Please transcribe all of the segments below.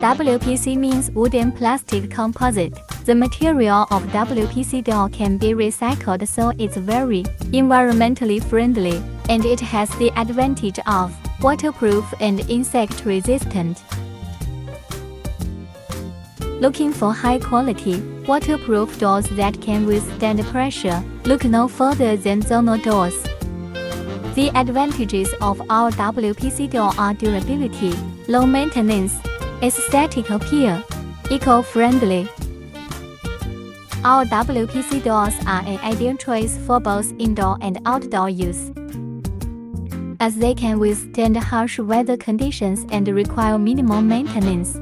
WPC means wood and plastic composite. The material of WPC door can be recycled, so it's very environmentally friendly, and it has the advantage of waterproof and insect resistant. Looking for high-quality, waterproof doors that can withstand pressure? Look no further than Zonle doors. The advantages of our WPC door are durability, low maintenance, aesthetic appeal, eco-friendly. Our WPC doors are an ideal choice for both indoor and outdoor use, as they can withstand harsh weather conditions and require minimal maintenance.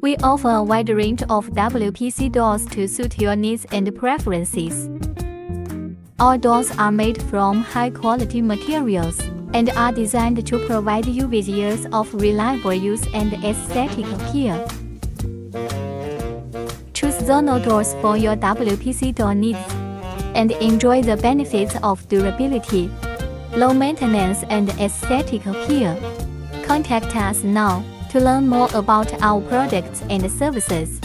We offer a wide range of WPC doors to suit your needs and preferences. Our doors are made from high-quality materials and are designed to provide you with years of reliable use and aesthetic appeal. Choose Zonle doors for your WPC door needs and enjoy the benefits of durability, low maintenance, and aesthetic appeal. Contact us now to learn more about our products and services.